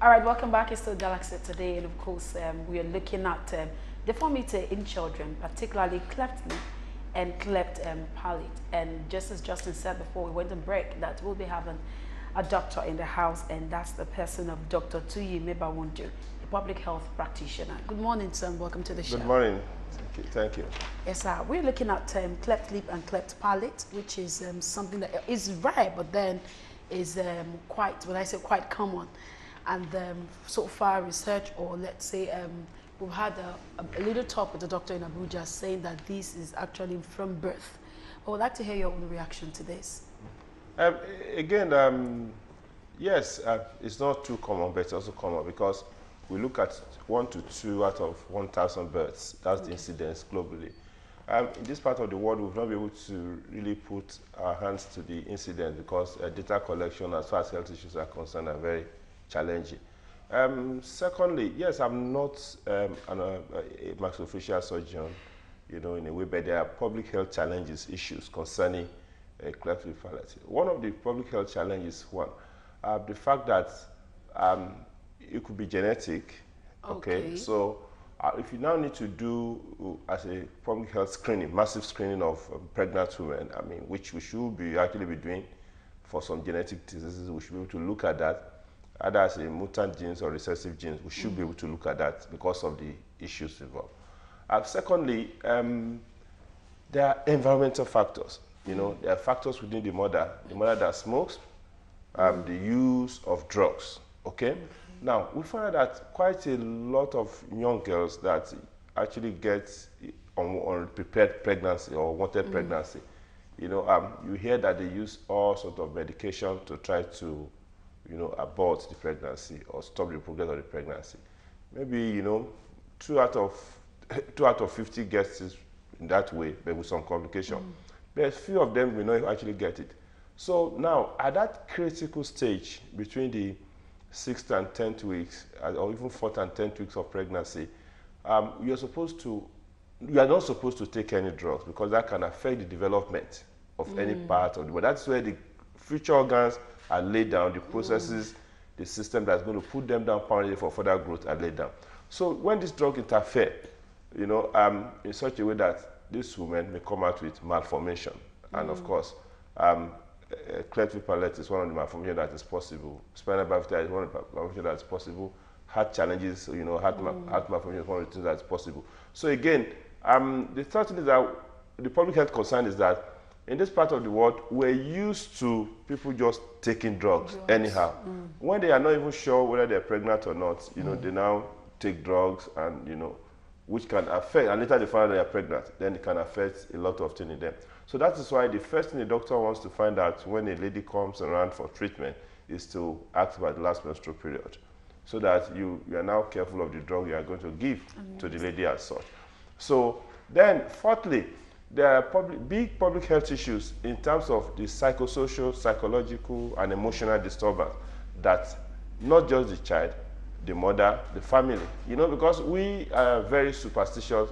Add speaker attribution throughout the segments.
Speaker 1: All right, welcome back. It's still Galaxy today, and of course, we are looking at deformity in children, particularly cleft lip and cleft palate. And just as Justin said before we went on break, that we'll be having a doctor in the house, and that's the person of Dr. Tuyi Mebawunju, a public health practitioner. Good morning, sir, and welcome to the show.
Speaker 2: Good morning. Thank you. Thank you.
Speaker 1: Yes, sir. We're looking at cleft lip and cleft palate, which is something that is rare, but then is quite, when I say quite common. And so far research, or let's say we've had a little talk with the doctor in Abuja saying that this is actually from birth. I would like to hear your own reaction to this.
Speaker 2: Yes, it's not too common, but it's also common because we look at 1 to 2 out of 1,000 births. That's the incidence globally. In this part of the world, we've not been able to really put our hands to the incidence because data collection as far as health issues are concerned are very challenging. Secondly, yes, I'm not a maxillofacial surgeon, in a way, but there are public health challenges, issues concerning cleft lip palate. One of the public health challenges, the fact that it could be genetic. Okay. So if you now need to do as a public health screening, massive screening of pregnant women, which we should be actually be doing for some genetic diseases, we should be able to look at that. Either as a mutant genes or recessive genes, we should be able to look at that because of the issues involved. Secondly, there are environmental factors. There are factors within the mother that smokes, the use of drugs. Okay. Now we find that quite a lot of young girls that actually get unprepared pregnancy or wanted pregnancy. You hear that they use all sorts of medication to try to abort the pregnancy or stop the progress of the pregnancy. Maybe, 2 out of 50 gets it in that way, but with some complication. But a few of them will not actually get it. So now, at that critical stage between the 6th and 10th weeks, or even 4th and 10th weeks of pregnancy, you are not supposed to take any drugs because that can affect the development of any part of the body. That's where the future organs are laid down, the processes, the system that's going to put them down permanently for further growth are laid down. So when this drug interfere, in such a way that this woman may come out with malformation, and of course, cleft lip palate is one of the malformations that is possible. Spinal bifida is one of the malformations that is possible. Heart challenges, heart malformation is one of the things that is possible. So again, the third thing is that the public health concern is that in this part of the world, we're used to people just taking drugs anyhow. When they are not even sure whether they're pregnant or not, they now take drugs and, which can affect, and later they find out they are pregnant, then it can affect a lot of things in them. So that is why the first thing the doctor wants to find out when a lady comes around for treatment is to ask about the last menstrual period, so that you are now careful of the drug you are going to give to the lady as such. So then, fourthly, there are big public health issues in terms of the psychosocial, psychological, and emotional disturbance that not just the child, the mother, the family, because we are very superstitious,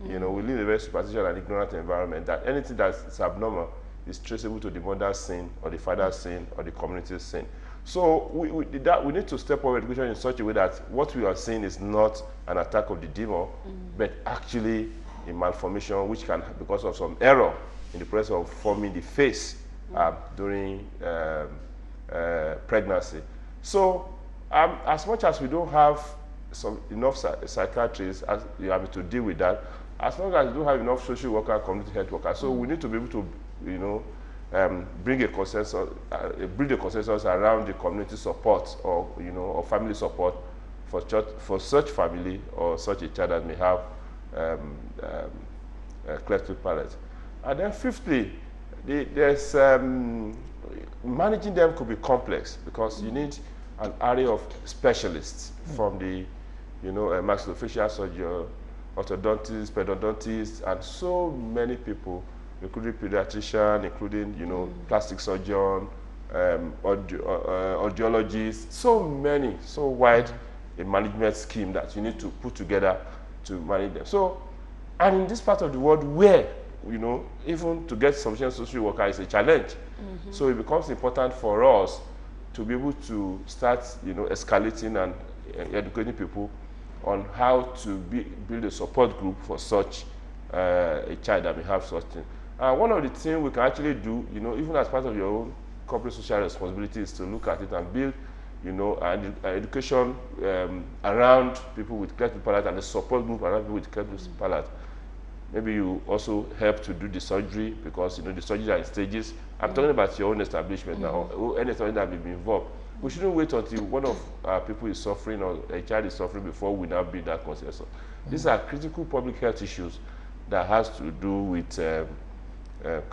Speaker 2: we live in a very superstitious and ignorant environment, that anything that's abnormal is traceable to the mother's sin, or the father's sin, or the community's sin. So we need to step over education in such a way that what we are seeing is not an attack of the demon, but actually a malformation which can, because of some error in the process of forming the face during pregnancy. So as much as we don't have enough psychiatrists to deal with that, as long as we don't have enough social worker and community health workers, so we need to be able to, bring a consensus around the community support or, or family support for such family or such a child that may have cleft lip palate. And then fifthly, there's managing them could be complex because you need an array of specialists from the maxillofacial surgeon, orthodontists, pedodontists, and so many people, including pediatrician, including plastic surgeon, audiologists, so wide a management scheme that you need to put together to manage them. So, and in this part of the world where, even to get sufficient social worker is a challenge. So it becomes important for us to be able to start, escalating and educating people on how to build a support group for such a child that may have such thing. And one of the things we can actually do, even as part of your own corporate social responsibility, is to look at it and build, an education around people with cleft palate and a support group around people with cleft palate. Maybe you also help to do the surgery, because the surgeries are in stages. I'm talking about your own establishment now, or any establishment that may be involved. We shouldn't wait until one of our people is suffering or a child is suffering before we now build that consensus. These are critical public health issues that has to do with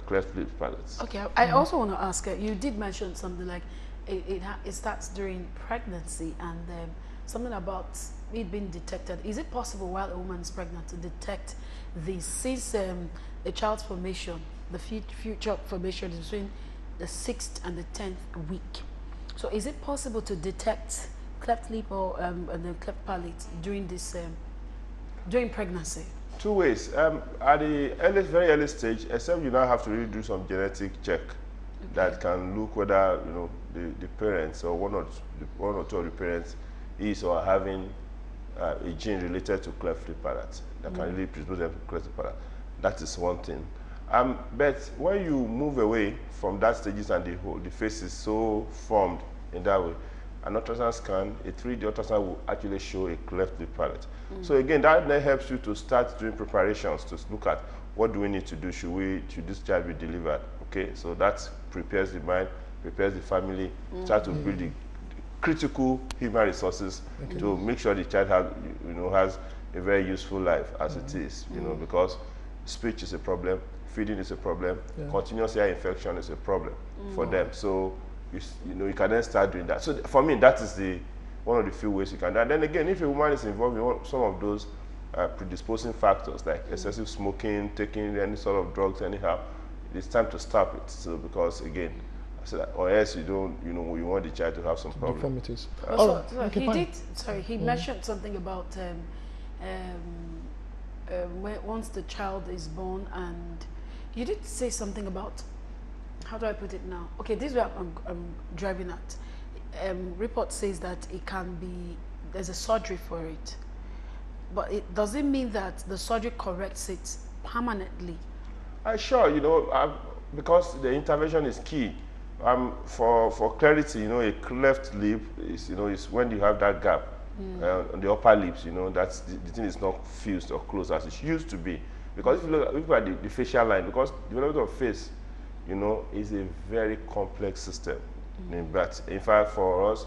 Speaker 2: cleft palates.
Speaker 1: Okay, I also want to ask, you did mention something like it starts during pregnancy, and something about it being detected. Is it possible while a woman is pregnant to detect this, since the child's formation, the future formation is between the 6th and the 10th week? So is it possible to detect cleft lip or the cleft palate during this during pregnancy?
Speaker 2: Two ways. At the very early stage, except you now have to really do some genetic check that can look whether the parents or one or two of the parents is or are having a gene related to cleft palate that can really predispose them to cleft palate. That is one thing. But when you move away from that stages and the face is so formed in that way, an ultrasound scan, a 3D ultrasound will actually show a cleft palate. So again, that then helps you to start doing preparations to look at what do we need to do. Should this child be delivered? Okay, so that prepares the mind, prepares the family, start to build the critical human resources to make sure the child has a very useful life as it is. Because speech is a problem, feeding is a problem, continuous ear infection is a problem for them. So you can then start doing that. So for me, that is one of the few ways you can do. And then again, if a woman is involved in some of those predisposing factors like excessive smoking, taking any sort of drugs anyhow, it's time to stop it. So because again, I said that, or else you don't, you want the child to have some problems.
Speaker 3: Deformities.
Speaker 1: He mentioned something about once the child is born, and you did say something about, how do I put it now? Okay, this is where I'm driving at. Report says that it can be, there's a surgery for it, but does it mean that the surgery corrects it permanently? Sure,
Speaker 2: because the intervention is key. For clarity, a cleft lip is, is when you have that gap on the upper lips. That's the thing is not fused or closed as it used to be. Because if you look at the facial line, because development of face, is a very complex system. But in fact, for us,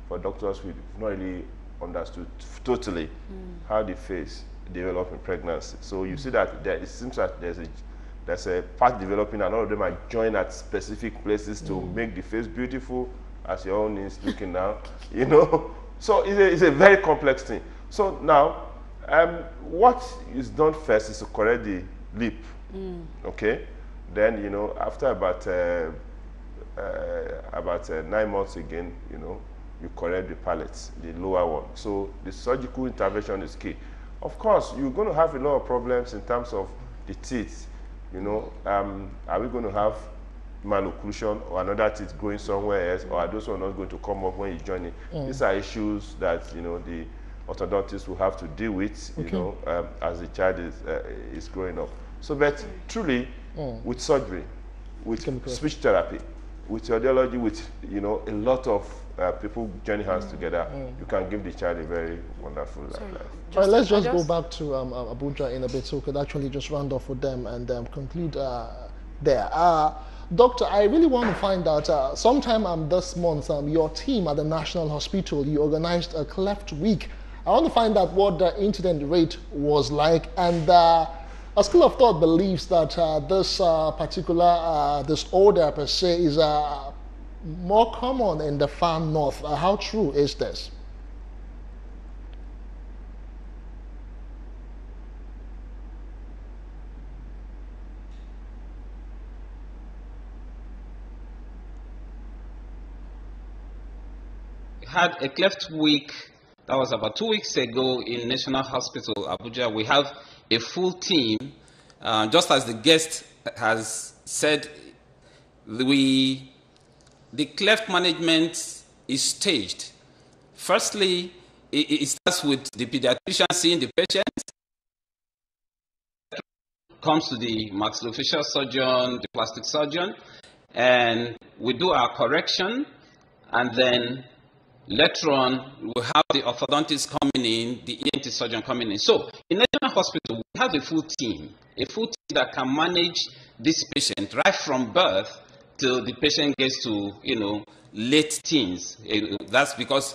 Speaker 2: for doctors, we've not really understood totally how the face develops in pregnancy. So you see that it seems that there's a part developing, and all of them are joined at specific places to make the face beautiful, as your own is looking now. So it's a very complex thing. So now, what is done first is to correct the lip. Okay. Then after about 9 months again, you correct the palate, the lower one. So the surgical intervention is key. Of course, you're going to have a lot of problems in terms of the teeth. Are we going to have malocclusion or another teeth growing somewhere else, or are those ones not going to come up when you join it? These are issues that the orthodontist will have to deal with, as the child is growing up. So, but truly, with surgery, with speech therapy, with audiology, with a lot of people joining hands together, you can give the child a very wonderful life.
Speaker 3: All right, let's just go back to Abuja in a bit, so we could actually just round off with them and conclude there. Doctor, I really want to find out, sometime this month, your team at the National Hospital, you organized a Cleft Week. I want to find out what the incident rate was like, and a school of thought believes that this particular disorder per se is more common in the far north. How true is this?
Speaker 4: Had a Cleft Week, that was about 2 weeks ago in National Hospital, Abuja. We have a full team, just as the guest has said. The cleft management is staged. Firstly, it starts with the pediatrician seeing the patient, comes to the maxillofacial surgeon, the plastic surgeon, and we do our correction, and then later on, we have the orthodontist coming in, the ENT surgeon coming in. So, in National Hospital, we have a full team that can manage this patient right from birth till the patient gets to, late teens. That's because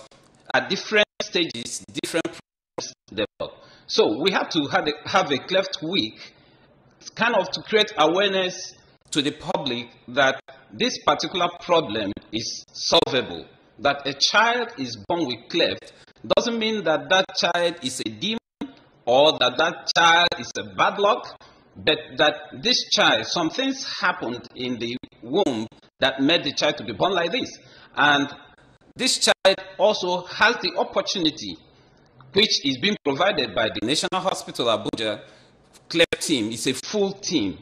Speaker 4: at different stages, different problems develop. So, we have to have a cleft week, kind of to create awareness to the public that this particular problem is solvable. That a child is born with cleft doesn't mean that that child is a demon or that that child is a bad luck, but that this child, some things happened in the womb that made the child to be born like this. And this child also has the opportunity, which is being provided by the National Hospital Abuja cleft team. It's a full team.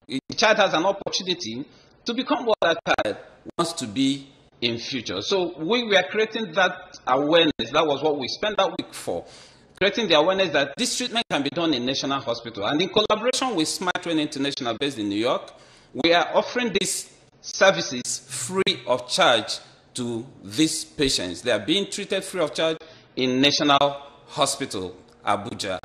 Speaker 4: The child has an opportunity to become what that child wants to be in future. So we were creating that awareness. That was what we spent that week for. Creating the awareness that this treatment can be done in National Hospital. And in collaboration with Smart Train International based in New York, we are offering these services free of charge to these patients. They are being treated free of charge in National Hospital, Abuja.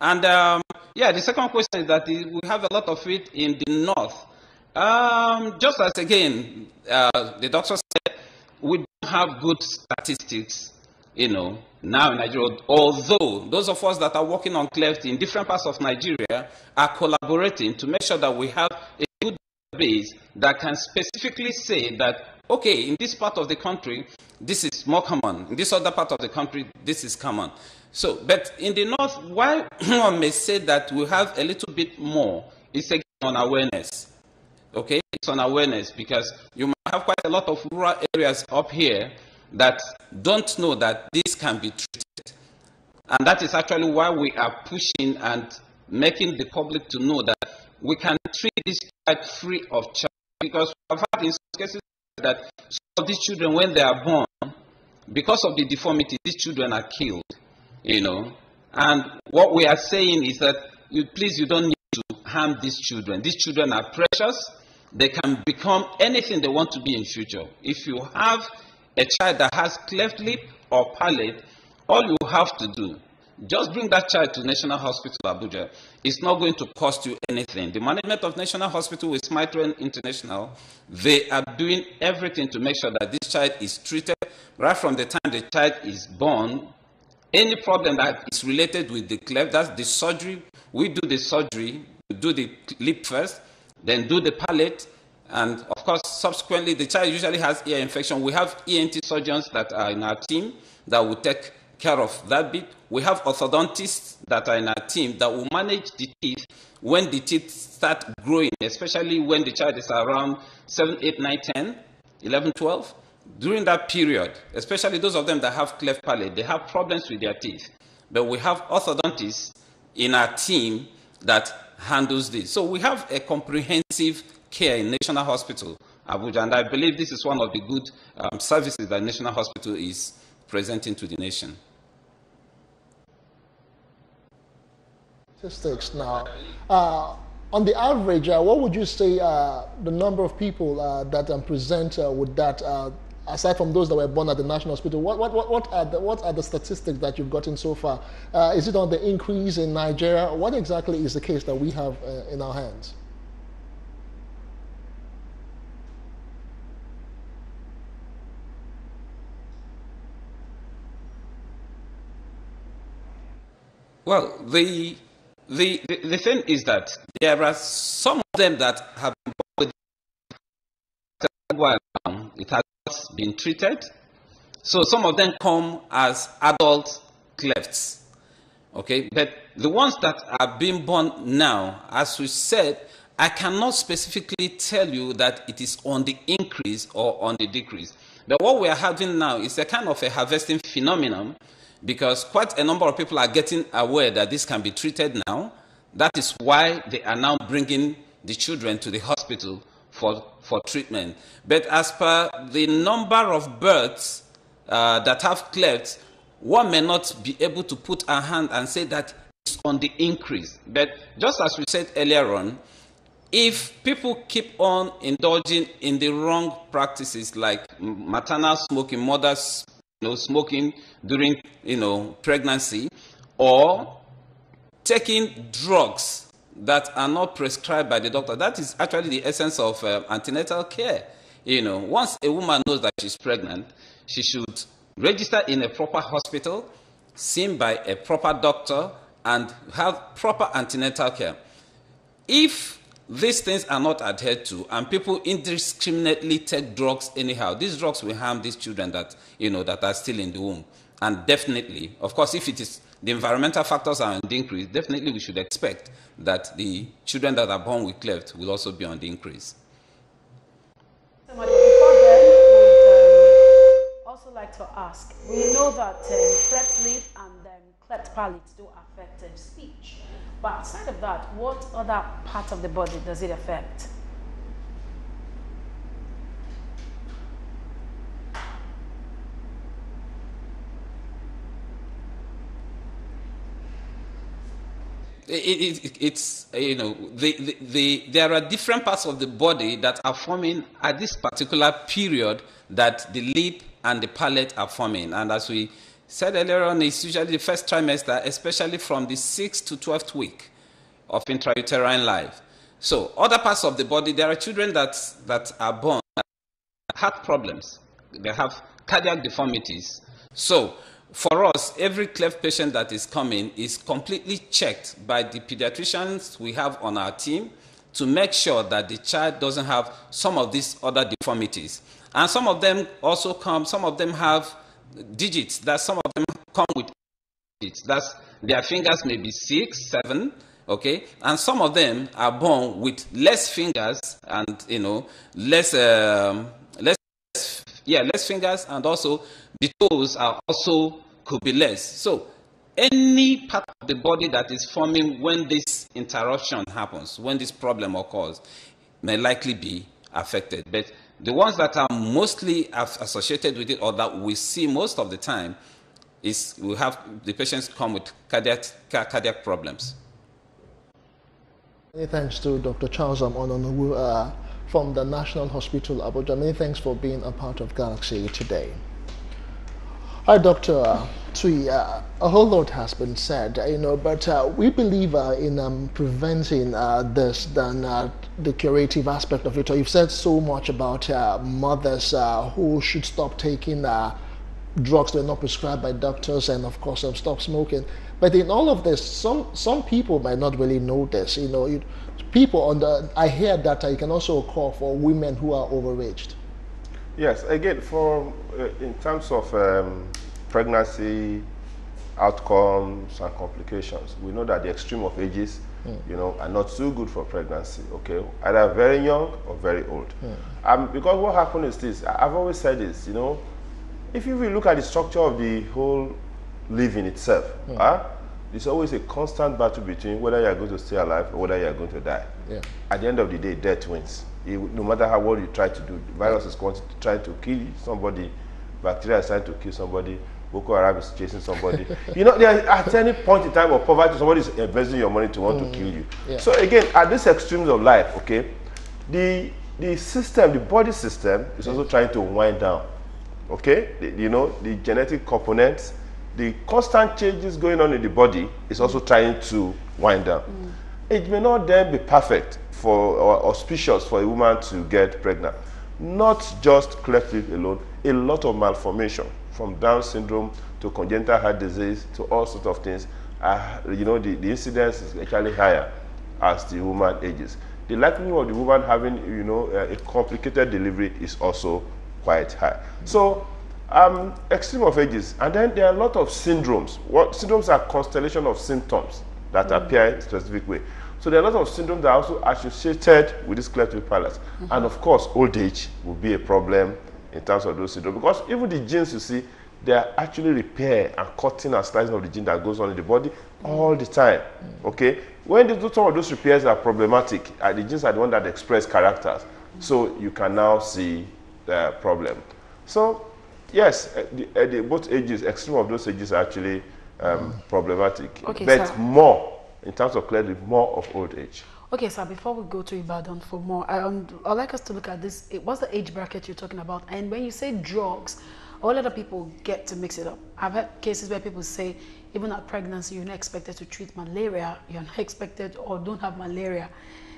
Speaker 4: And the second question is that we have a lot of it in the north. Just as again, the doctor said, we don't have good statistics, now in Nigeria, although those of us that are working on cleft in different parts of Nigeria are collaborating to make sure that we have a good base that can specifically say that, okay, in this part of the country, this is more common. In this other part of the country, this is common. So, but in the north, why one may say that we have a little bit more is again on awareness. Okay, it's on awareness because you might have quite a lot of rural areas up here that don't know that this can be treated. And that is actually why we are pushing and making the public to know that we can treat this child free of charge. Because I've had in some cases that some of these children, when they are born, because of the deformity, these children are killed, And what we are saying is that, please, you don't need to harm these children. These children are precious. They can become anything they want to be in future. If you have a child that has cleft lip or palate, all you have to do, just bring that child to National Hospital Abuja. It's not going to cost you anything. The management of National Hospital with Smart Train International, they are doing everything to make sure that this child is treated right from the time the child is born. Any problem that is related with the cleft, that's the surgery. We do the surgery, we do the lip first, then do the palate, and of course, subsequently, the child usually has ear infection. We have ENT surgeons that are in our team that will take care of that bit. We have orthodontists that are in our team that will manage the teeth when the teeth start growing, especially when the child is around 7, 8, 9, 10, 11, 12. During that period, especially those of them that have cleft palate, they have problems with their teeth. But we have orthodontists in our team that handles this. So we have a comprehensive care in National Hospital, Abuja, and I believe this is one of the good services that National Hospital is presenting to the nation.
Speaker 3: Statistics now. On the average, what would you say the number of people that present with that, aside from those that were born at the National Hospital, what are the statistics that you've gotten so far? Is it on the increase in Nigeria? What exactly is the case that we have in our hands?
Speaker 4: Well, the thing is that there are some of them that have been born with a while now. It has not been treated. So some of them come as adult clefts. Okay, but the ones that are being born now, as we said, I cannot specifically tell you that it is on the increase or on the decrease. But what we are having now is a kind of a harvesting phenomenon, because quite a number of people are getting aware that this can be treated now. That is why they are now bringing the children to the hospital for for treatment. But as per the number of births that have clefts, one may not be able to put a hand and say that it's on the increase. But just as we said earlier on, if people keep on indulging in the wrong practices like maternal smoking, mothers smoking during pregnancy, or taking drugs that are not prescribed by the doctor, that is actually the essence of antenatal care. Once a woman knows that she's pregnant, she should register in a proper hospital, seen by a proper doctor, and have proper antenatal care. If these things are not adhered to and people indiscriminately take drugs anyhow, these drugs will harm these children that that are still in the womb. And definitely, of course, if it is the environmental factors are on the increase, definitely we should expect that the children that are born with cleft will also be on the increase.
Speaker 1: Before then, we'd also like to ask, we know that cleft lip and cleft palate do affect speech. But outside of that, what other part of the body does it affect?
Speaker 4: It's there are different parts of the body that are forming at this particular period that the lip and the palate are forming. And as we said earlier on, it's usually the first trimester, especially from the 6th to 12th week of intrauterine life. So other parts of the body, there are children that are born that have problems. They have cardiac deformities. So for us, every cleft patient that is coming is completely checked by the pediatricians we have on our team to make sure that the child doesn't have some of these other deformities. And some of them also come, some of them have digits, that some of them come with digits. That's their fingers may be 6, 7, okay? And some of them are born with less fingers and, less fingers, and also the toes are also could be less. So any part of the body that is forming when this interruption happens, when this problem occurs, may likely be affected. But the ones that are mostly associated with it, or that we see most of the time, is we have the patients come with cardiac problems.
Speaker 3: Many thanks to Dr. Charles Ononuwu from the National Hospital, Abuja. Many thanks for being a part of Galaxy today. Hi, Dr. Tui. A whole lot has been said, but we believe in preventing this than the curative aspect of it. You've said so much about mothers who should stop taking drugs that are not prescribed by doctors, and of course stop smoking. But in all of this, some people might not really know this. I hear that you can also call for women who are overaged.
Speaker 2: Yes, again, in terms of pregnancy outcomes and complications, we know that the extreme of ages, are not too good for pregnancy. Okay, either very young or very old. Because what happens is this: I've always said this. If you really look at the structure of the whole living itself, there's always a constant battle between whether you are going to stay alive or whether you are going to die. Yeah. At the end of the day, death wins. No matter what you try to do, the virus is trying to kill somebody, bacteria is trying to kill somebody, Boko Haram is chasing somebody. At any point in time of poverty, somebody is investing your money to want to kill you. Yeah. So again, at these extremes of life, okay, the system, the body system is also trying to wind down. Okay, the genetic components, the constant changes going on in the body is also trying to wind down. It may not then be perfect or auspicious for a woman to get pregnant. Not just cleft lip alone, a lot of malformation, from Down syndrome to congenital heart disease to all sorts of things. The incidence is actually higher as the woman ages. The likelihood of the woman having, a complicated delivery is also quite high. So, extreme of ages, and then there are a lot of syndromes. Syndromes are constellation of symptoms that appear in a specific way. So there are a lot of syndromes that are also associated with this cleft lip palate. And of course, old age will be a problem in terms of those syndromes, because even the genes you see, they are actually repair and cutting and slicing of the gene that goes on in the body all the time. Okay, when some of those repairs are problematic, the genes are the ones that express characters. So you can now see the problem. So yes, both ages, extreme of those ages are actually problematic.
Speaker 1: Okay,
Speaker 2: but
Speaker 1: sir.
Speaker 2: more, in terms of clearly, more of old age.
Speaker 1: Okay, sir, before we go to Ibadan for more, I'd like us to look at this. What's the age bracket you're talking about? And when you say drugs, a lot of people get to mix it up. I've had cases where people say, even at pregnancy, you're not expected to treat malaria, you're not expected or don't have malaria.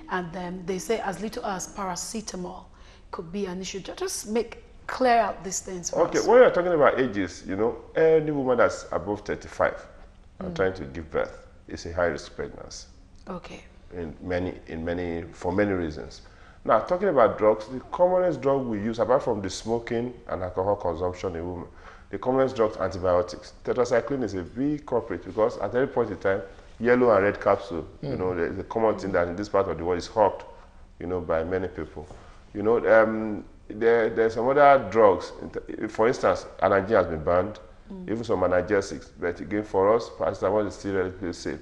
Speaker 1: And then they say as little as paracetamol could be an issue. Just clear out these things for us.
Speaker 2: Okay, when you're talking about ages, you know, any woman that's above 35 and trying to give birth is a high-risk pregnancy.
Speaker 1: Okay.
Speaker 2: For many reasons. Now, talking about drugs, the commonest drug we use, apart from the smoking and alcohol consumption in women, the commonest drugs, antibiotics. Tetracycline is a big culprit because at any point in time, yellow and red capsule, you know, the common thing that in this part of the world is hawked, you know, by many people. You know, there's some other drugs. For instance, analgesic has been banned, even some analgesics. But again, for us, paracetamol is still relatively safe.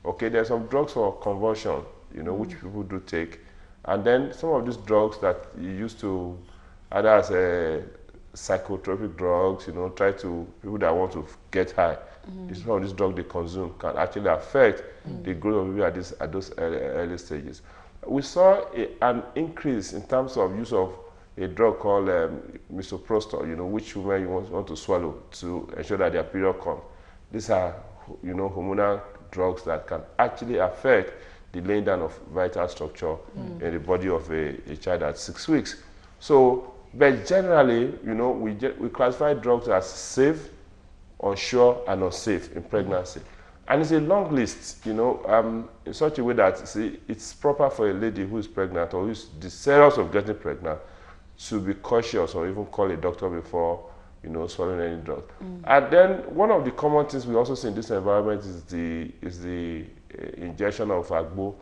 Speaker 2: Okay, there's some drugs for convulsion, you know, which people do take. And then some of these drugs that you used to, either as psychotropic drugs, you know, people that want to get high. Some of these drugs they consume can actually affect the growth of baby at those early stages. We saw an increase in terms of use of a drug called misoprostol, you know, which women you want to swallow to ensure that their period comes. These are, you know, hormonal drugs that can actually affect the laying down of vital structure in the body of a child at 6 weeks. So, but generally, you know, we classify drugs as safe, unsure, and unsafe in pregnancy. And it's a long list, you know, in such a way that, see, it's proper for a lady who is pregnant or who is desirous of getting pregnant to be cautious or even call a doctor before, you know, swallowing any drug. And then one of the common things we also see in this environment is the injection of agbo,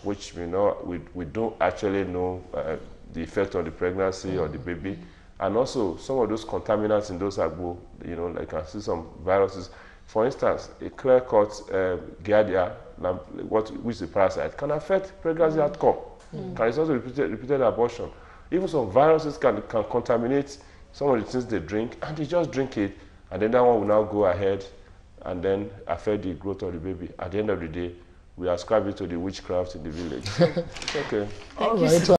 Speaker 2: which we don't actually know the effect on the pregnancy or the baby. And also some of those contaminants in those agbo, you know, like I can see some viruses. For instance, a clear-cut Giardia, which is a parasite, can affect pregnancy outcome. Can result in repeated abortion. Even some viruses can contaminate some of the things they drink, and they just drink it, and then that one will now go ahead and then affect the growth of the baby. At the end of the day, we ascribe it to the witchcraft in the village. Okay.
Speaker 3: All right.